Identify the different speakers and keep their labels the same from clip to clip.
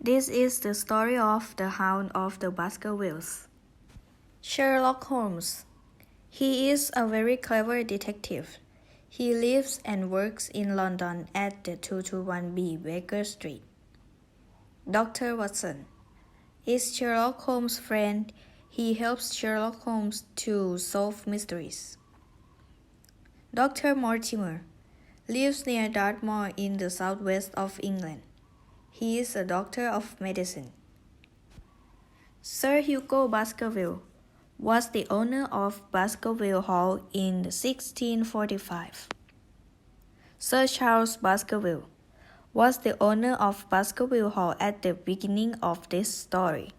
Speaker 1: This is the story of the Hound of the Baskervilles. Sherlock Holmes. He is a very clever detective. He lives and works in London at the 221B Baker Street. Dr. Watson is Sherlock Holmes' friend. He helps Sherlock Holmes to solve mysteries. Dr. Mortimer lives near Dartmoor in the southwest of England. He is a doctor of medicine. Sir Hugo Baskerville was the owner of Baskerville Hall in 1645. Sir Charles Baskerville was the owner of Baskerville Hall at the beginning of this story.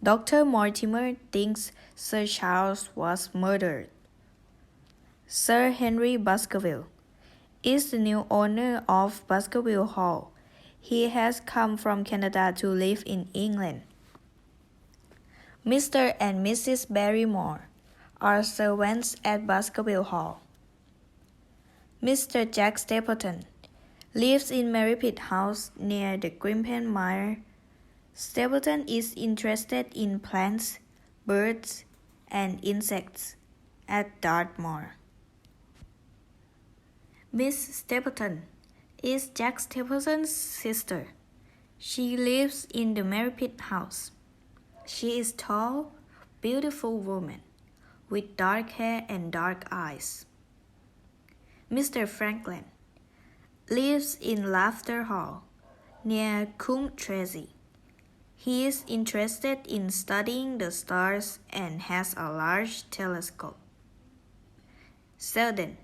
Speaker 1: Dr. Mortimer thinks Sir Charles was murdered. Sir Henry Baskerville is the new owner of Baskerville Hall. He has come from Canada to live in England. Mr. and Mrs. Barrymore are servants at Baskerville Hall. Mr. Jack Stapleton lives in Merripit House near the Grimpen Mire. Stapleton is interested in plants, birds, and insects at Dartmoor. Miss Stapleton is Jack Stapleton's sister. She lives in the Merripit House. She is a tall, beautiful woman with dark hair and dark eyes. Mr. Franklin lives in Laughter Hall near Coombe Tracey. He is interested in studying the stars and has a large telescope. Selden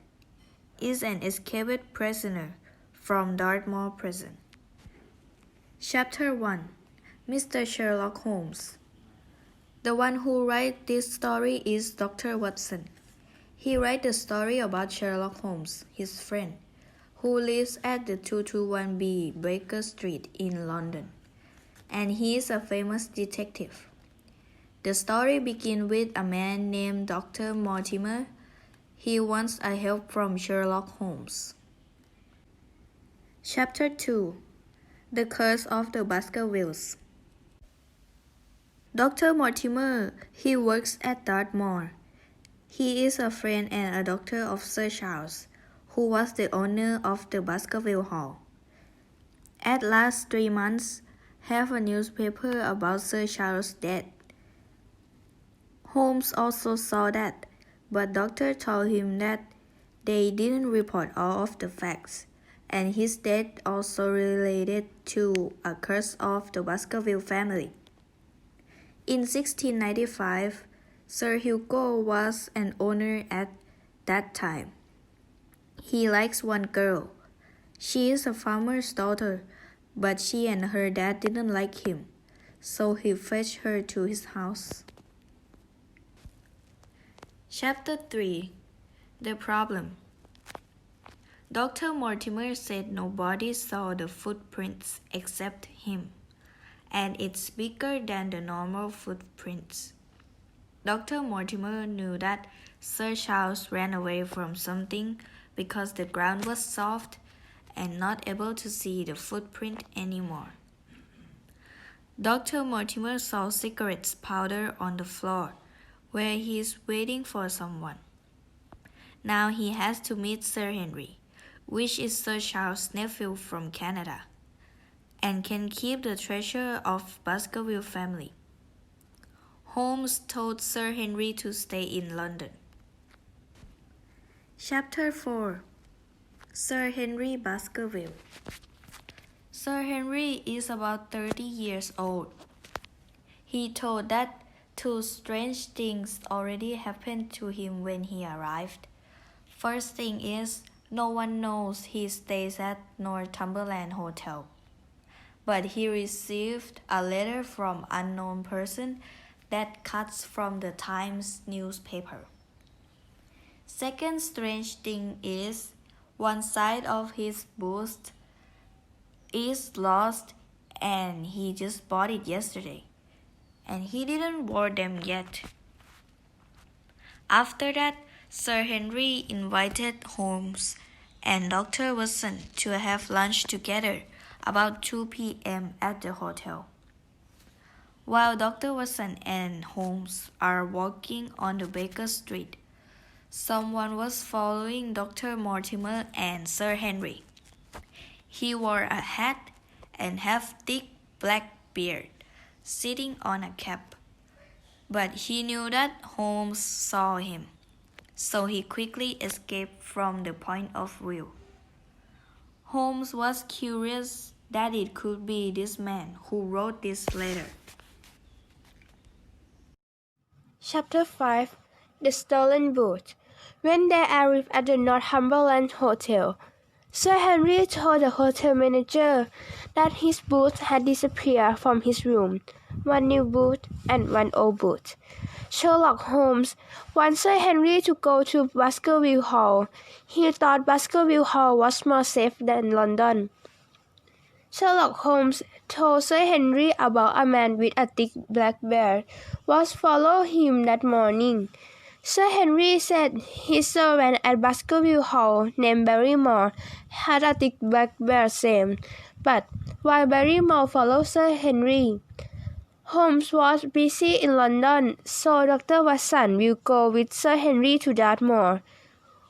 Speaker 1: is an escaped prisoner from Dartmoor Prison. Chapter 1. Mr. Sherlock Holmes. The one who writes this story is Dr. Watson. He writes the story about Sherlock Holmes, his friend, who lives at the 221B Baker Street in London, and he is a famous detective. The story begins with a man named Dr. Mortimer. He wants a help from Sherlock Holmes. Chapter 2. The Curse of the Baskervilles. Dr. Mortimer, he works at Dartmoor. He is a friend and a doctor of Sir Charles, who was the owner of the Baskerville Hall. At last 3 months, have a newspaper about Sir Charles' death. Holmes also saw that, but doctor told him that they didn't report all of the facts, and his death also related to a curse of the Baskerville family. In 1695, Sir Hugo was an owner at that time. He likes one girl. She is a farmer's daughter, but she and her dad didn't like him, so he fetched her to his house. Chapter 3. The Problem. Dr. Mortimer said nobody saw the footprints except him, and it's bigger than the normal footprints. Dr. Mortimer knew that Sir Charles ran away from something because the ground was soft and not able to see the footprint anymore. Dr. Mortimer saw cigarette powder on the floor where he is waiting for someone. Now he has to meet Sir Henry, which is Sir Charles' nephew from Canada, and can keep the treasure of Baskerville family. Holmes told Sir Henry to stay in London. Chapter 4. Sir Henry Baskerville. Sir Henry is about 30 years old. He told that 2 strange things already happened to him when he arrived. First thing is, no one knows he stays at Northumberland Hotel, but he received a letter from unknown person that cuts from the Times newspaper. Second strange thing is, one side of his bust is lost and he just bought it yesterday, and he didn't wear them yet. After that, Sir Henry invited Holmes and Dr. Watson to have lunch together about 2 p.m. at the hotel. While Dr. Watson and Holmes are walking on the Baker Street, someone was following Dr. Mortimer and Sir Henry. He wore a hat and have thick black beard, sitting on a cap. But he knew that Holmes saw him, so he quickly escaped from the point of view. Holmes was curious that it could be this man who wrote this letter.
Speaker 2: Chapter 5 The Stolen Boot. When they arrived at the Northumberland Hotel, Sir Henry told the hotel manager that his boots had disappeared from his room, one new boot and one old boot. Sherlock Holmes wanted Sir Henry to go to Baskervilles Hall. He thought Baskervilles Hall was more safe than London. Sherlock Holmes told Sir Henry about a man with a thick black beard was following him that morning. Sir Henry said his servant at Baskervilles Hall, named Barrymore, had a thick black beard same, but why Barrymore followed Sir Henry? Holmes was busy in London, so Dr. Watson will go with Sir Henry to Dartmoor.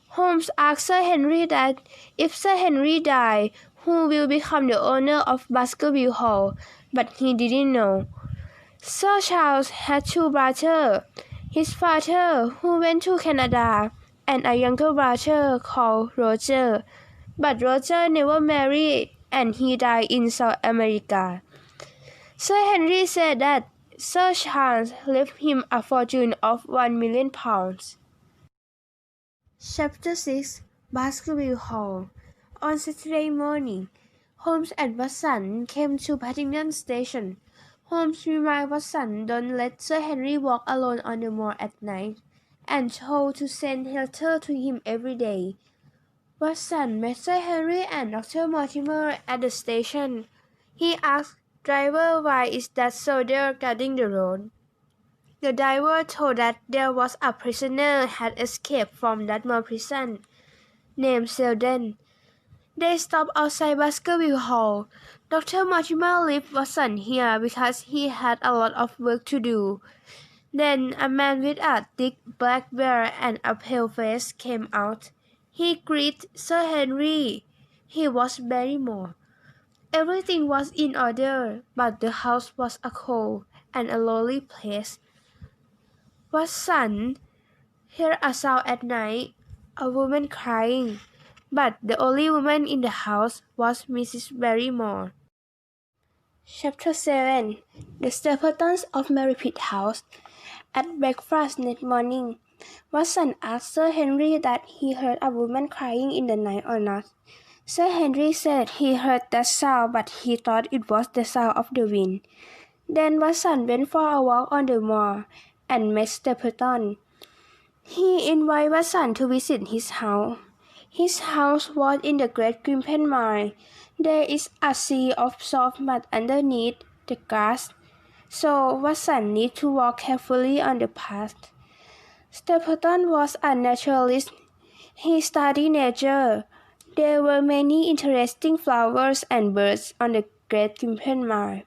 Speaker 2: Holmes asked Sir Henry that if Sir Henry died, who will become the owner of Baskerville Hall, but he didn't know. Sir Charles had two brothers, his father, who went to Canada, and a younger brother called Roger, but Roger never married and he died in South America. Sir Henry said that Sir Charles left him a fortune of £1 million. Chapter 6 Baskerville Hall. On Saturday morning, Holmes and Watson came to Paddington Station. Holmes reminded Watson don't let Sir Henry walk alone on the moor at night, and told to send letters to him every day. Watson met Sir Henry and Dr. Mortimer at the station. He asked driver why is that soldier guarding the road. The driver told that there was a prisoner had escaped from Dartmoor prison, named Selden. They stopped outside Baskerville Hall. Dr. Mortimer left Watson here because he had a lot of work to do. Then a man with a thick black beard and a pale face came out. He greeted Sir Henry. He was Barrymore. Everything was in order, but the house was a cold and a lonely place. Watson heard a sound at night, a woman crying. But the only woman in the house was Mrs. Barrymore. Chapter 7 The Stapletons of Merripit House. At breakfast next morning, Watson asked Sir Henry that he heard a woman crying in the night or not. Sir Henry said he heard that sound, but he thought it was the sound of the wind. Then Watson went for a walk on the moor and met Stapleton. He invited Watson to visit his house. His house was in the Great Grimpen Mine. There is a sea of soft mud underneath the grass, so Watson needed to walk carefully on the path. Stapleton was a naturalist. He studied nature. There were many interesting flowers and birds on the Great Grimpen Mine.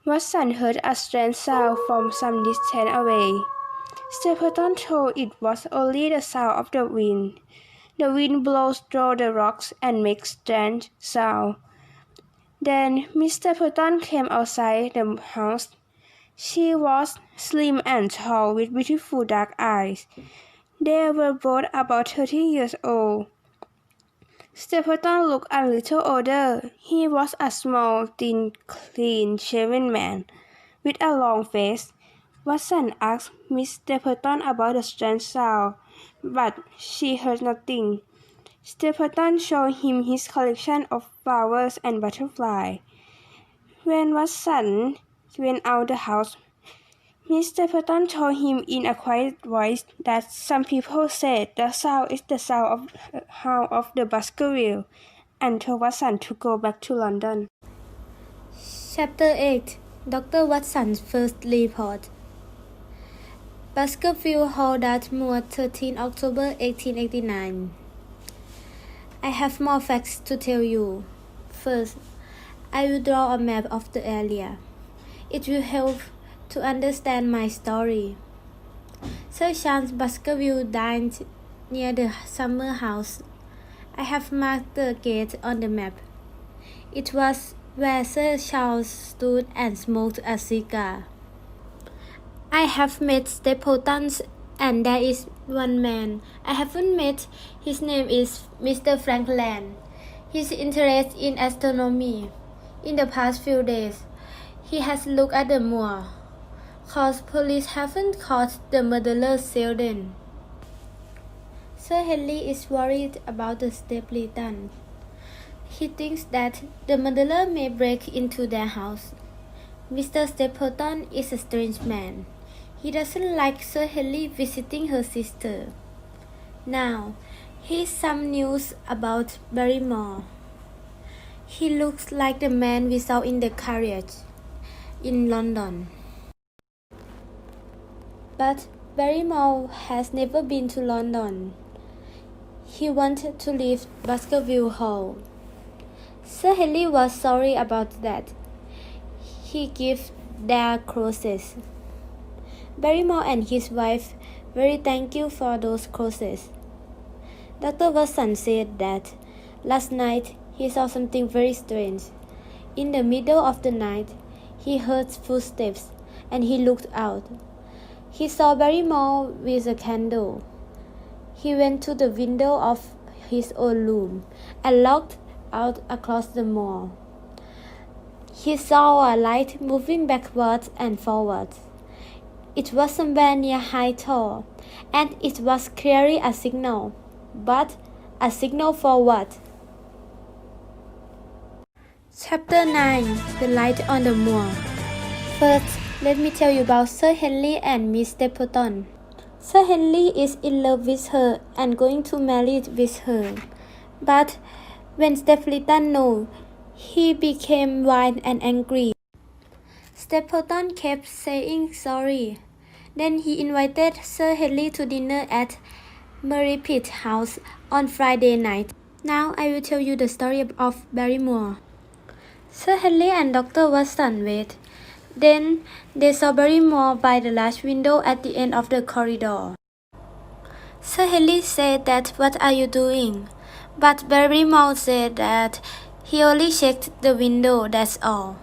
Speaker 2: Watson heard a strange sound from some distance away. Stapleton thought it was only the sound of the wind. The wind blows through the rocks and makes strange sound. Then Miss Stapleton came outside the house. She was slim and tall with beautiful dark eyes. They were both about 30 years old. Stapleton looked a little older. He was a small, thin, clean-shaven man with a long face. Watson asked Miss Stapleton about the strange sound, but she heard nothing. Stapleton showed him his collection of flowers and butterflies. When Watson went out the house, Miss Stapleton told him in a quiet voice that some people said the sound is the sound of hound of the Baskervilles, and told Watson to go back to London.
Speaker 3: Chapter 8 Dr. Watson's First Report. Baskervilles Hall, Dartmoor, 13 October 1889. I have more facts to tell you. First, I will draw a map of the area. It will help to understand my story. Sir Charles Baskerville died near the summer house. I have marked the gate on the map. It was where Sir Charles stood and smoked a cigar. I have met Stapletons, and there is one man I haven't met. His name is Mr. Franklin. He's interested in astronomy. In the past few days, he has looked at the moor. Cause police haven't caught the murderer Selden. Sir Henry is worried about the Stapletons. He thinks that the murderer may break into their house. Mr. Stapleton is a strange man. He doesn't like Sir Henry visiting her sister. Now, here's some news about Barrymore. He looks like the man we saw in the carriage in London. But Barrymore has never been to London. He wanted to leave Baskerville Hall. Sir Henry was sorry about that. He gave their crosses. Barrymore and his wife very thank you for those crosses. Dr. Watson said that last night he saw something very strange. In the middle of the night, he heard footsteps and he looked out. He saw Barrymore with a candle. He went to the window of his own room and looked out across the moor. He saw a light moving backwards and forwards. It was somewhere near High Tor, and it was clearly a signal. But a signal for what? Chapter 9. The Light on the Moor. First, let me tell you about Sir Henry and Miss Stapleton. Sir Henry is in love with her and going to marry with her. But when Stapleton knew, he became wild and angry. Stapleton kept saying sorry. Then he invited Sir Henry to dinner at Wannapassorn's house on Friday night. Now I will tell you the story of Barrymore. Sir Henry and Dr. Watson wait. Then they saw Barrymore by the large window at the end of the corridor. Sir Henry said that, "What are you doing?" But Barrymore said that he only checked the window, that's all.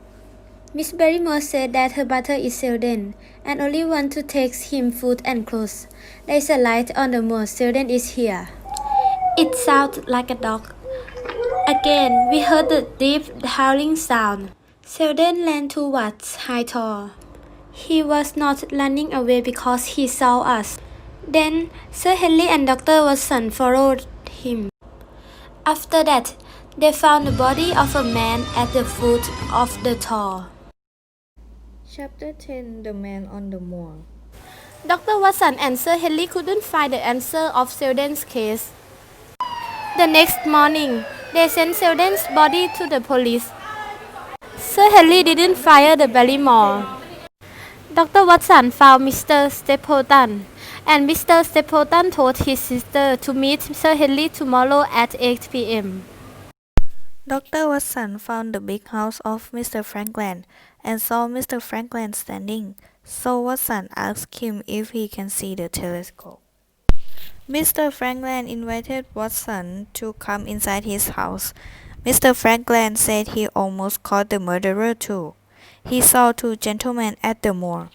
Speaker 3: Miss Barrymore said that her butler is Selden and only want to take him food and clothes. There is a light on the moor. Selden is here. It sounded like a dog. Again, we heard the deep howling sound. Selden ran towards High Tor. He was not running away because he saw us. Then Sir Henry and Dr. Watson followed him. After that, they found the body of a man at the foot of the Tor.
Speaker 1: Chapter 10. The Man on the Moor.
Speaker 2: Dr. Watson and Sir Henry couldn't find the answer of Selden's case. The next morning, they sent Selden's body to the police. Sir Henry didn't fire the Barrymore. Dr. Watson found Mr. Stapleton, and Mr. Stapleton told his sister to meet Sir Henry tomorrow at 8 p.m.
Speaker 1: Dr. Watson found the big house of Mr. Franklin and saw Mr. Franklin standing, so Watson asked him if he can see the telescope. Mr. Franklin invited Watson to come inside his house. Mr. Franklin said he almost caught the murderer too. He saw two gentlemen at the moor.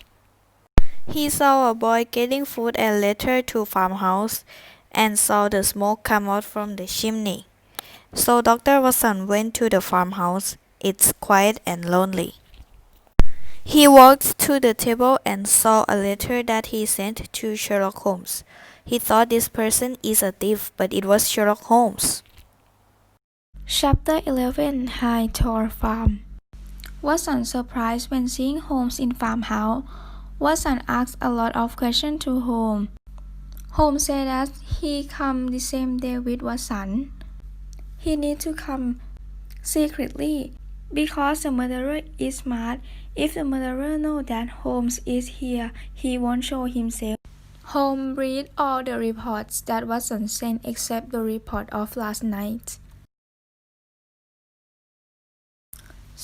Speaker 1: He saw a boy getting food and letter to farmhouse and saw the smoke come out from the chimney. So Dr. Watson went to the farmhouse. It's quiet and lonely. He walked to the table and saw a letter that he sent to Sherlock Holmes. He thought this person is a thief, but it was Sherlock Holmes.
Speaker 4: Chapter 11. High Tor Farm. Watson surprised when seeing Holmes in farmhouse. Watson asked a lot of questions to Holmes. Holmes said that he come the same day with Watson. He need to come secretly because the murderer is smart. If the murderer knows that Holmes is here, he won't show himself. Holmes read all the reports that Watson sent except the report of last night.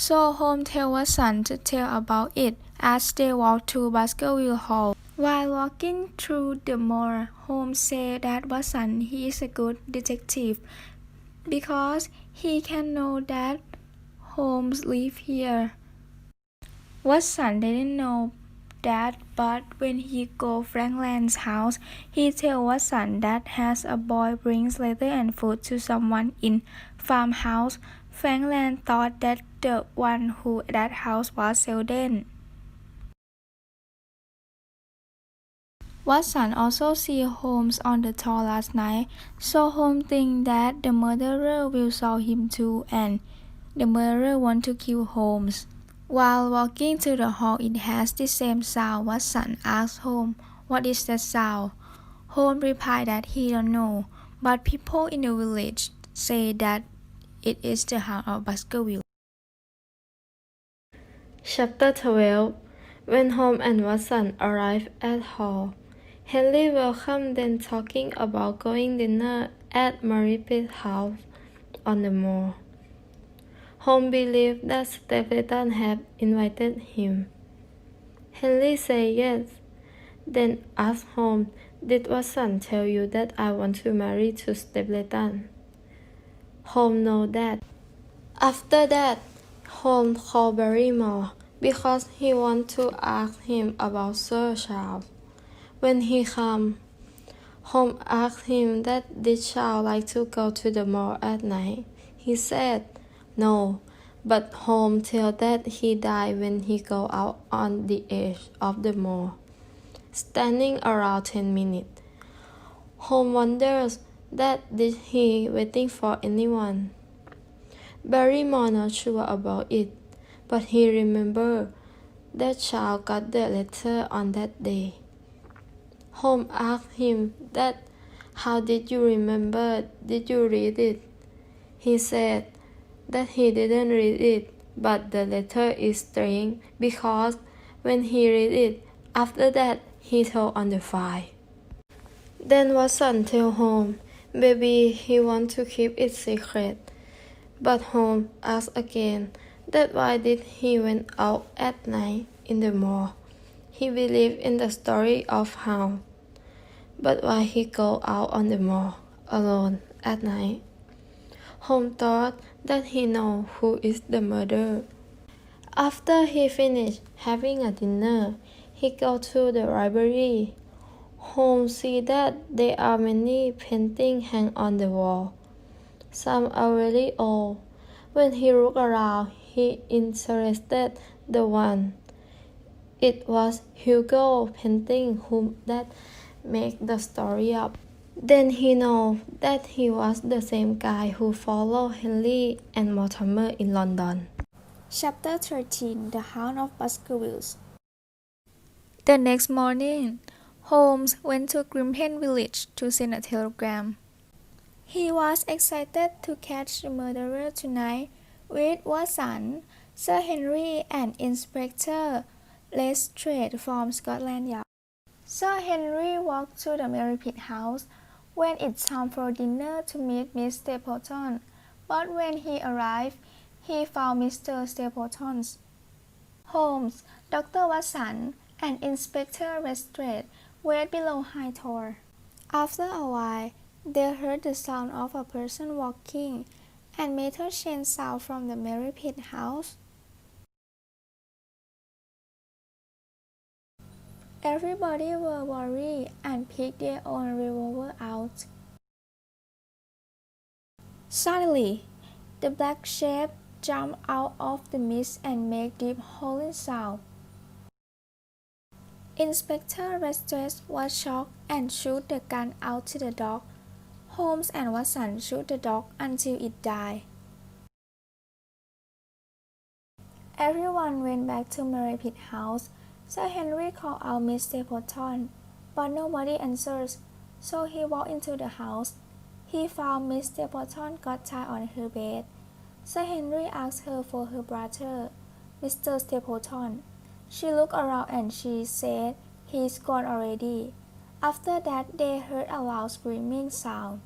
Speaker 4: So Holmes tells Watson to tell about it as they walk to Baskervilles Hall. While walking through the moor, Holmes said that Watson he is a good detective because he can know that Holmes lives here. Watson didn't know that, but when he go Frankland's house, he tells Watson that as a boy brings letter and food to someone in farmhouse, Frankland thought that the one who that house was Selden. Watson also see Holmes on the tour last night, so Holmes thinks that the murderer will saw him too, and the murderer want to kill Holmes. While walking to the hall, it has the same sound. Watson asks Holmes, "What is that sound?" Holmes replied that he don't know, but people in the village say that it is the hound of Baskerville.
Speaker 1: Chapter 12. When Holmes and Watson arrive at hall, Henry welcomed them talking about going dinner at Maripit's house on the moor. Holmes believed that Stapleton had invited him. Henry said yes, then asked Holmes, "Did Watson tell you that I want to marry to Stapleton?" Holmes knows that. After that, Holmes called Barrymore because he wanted to ask him about Sir Charles. When he came, Holmes asked him that did Charles like to go to the moor at night. He said no, but Holmes tells that he died when he go out on the edge of the moor, standing around 10 minutes. Holmes wonders that did he waiting for anyone. Barrymore not sure about it, but he remembered that Charles got the letter on that day. Holmes asked him that, "How did you remember? Did you read it?" He said that he didn't read it, but the letter is strange because when he read it, after that he told on the file. Then Watson told Holmes maybe he want to keep it secret, but Holmes asked again that why did he went out at night in the moor. He believed in the story of hound, but why he go out on the moor alone at night? Holmes thought that he know who is the murderer. After he finished having a dinner, he go to the library. Holmes see that there are many paintings hang on the wall. Some are really old. When he looked around, he interested the one. It was Hugo painting whom that make the story up. Then he know that he was the same guy who followed Henry and Mortimer in London.
Speaker 4: Chapter 13. The Hound of Baskervilles. The next morning, Holmes went to Grimpen village to send a telegram. He was excited to catch the murderer tonight with Watson, Sir Henry, and Inspector Lestrade from Scotland Yard. Sir Henry walked to the Merripit house when it's time for dinner to meet Miss Stapleton, but when he arrived, he found Mr. Stapleton, Holmes, Dr. Watson, and Inspector Lestrade wait below high door. After a while, they heard the sound of a person walking and metal chain sound from the Merripit house. Everybody were worried and picked their own revolver out. Suddenly, the black shape jumped out of the mist and made deep howling sound. Inspector Lestrade was shocked and shoot the gun out to the dog. Holmes and Watson shoot the dog until it died. Everyone went back to Merripit house. Sir Henry called out Miss Stapleton, but nobody answers, so he walked into the house. He found Miss Stapleton got tied on her bed. Sir Henry asked her for her brother, Mr. Stapleton. She looked around and she said, "He's gone already." After that, they heard a loud screaming sound.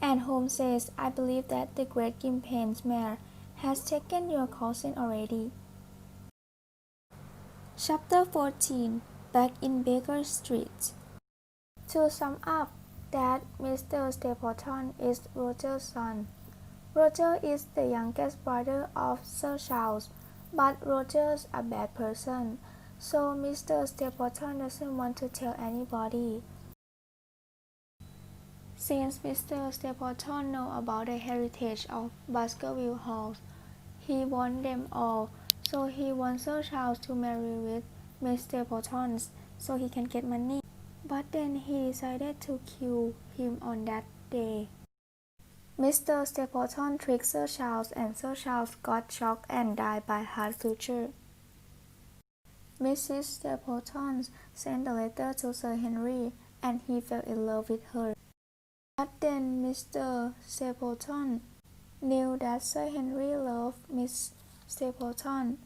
Speaker 4: And Holmes says, "I believe that the great Grimpen's mare has taken your cousin already. Chapter 14. Back in Baker Street. To sum up, that Mr. Stapleton is Roger's son. Roger is the youngest brother of Sir Charles, but Roger's a bad person, so Mr. Stapleton doesn't want to tell anybody. Since Mr. Stapleton knows about the heritage of Baskerville House, he wants them all, so he wants Sir Charles to marry with Miss Stapleton so he can get money. But then he decided to kill him on that day. Mr. Stapleton tricked Sir Charles, and Sir Charles got shocked and died by heart suture. Mrs. Stapleton sent a letter to Sir Henry, and he fell in love with her. But then Mr. Stapleton knew that Sir Henry loved Miss Stapleton.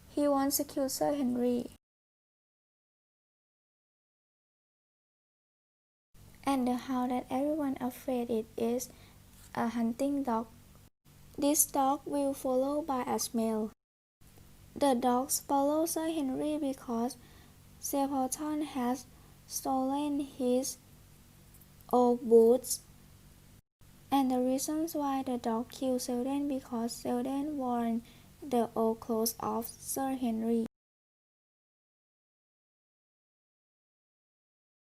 Speaker 4: He wants to kill Sir Henry. And the hound that everyone afraid it is a hunting dog. This dog will follow by a smell. The dogs follow Sir Henry because Stapleton has stolen his old boots. And the reasons why the dog killed Selden because Selden wore the old clothes of Sir Henry.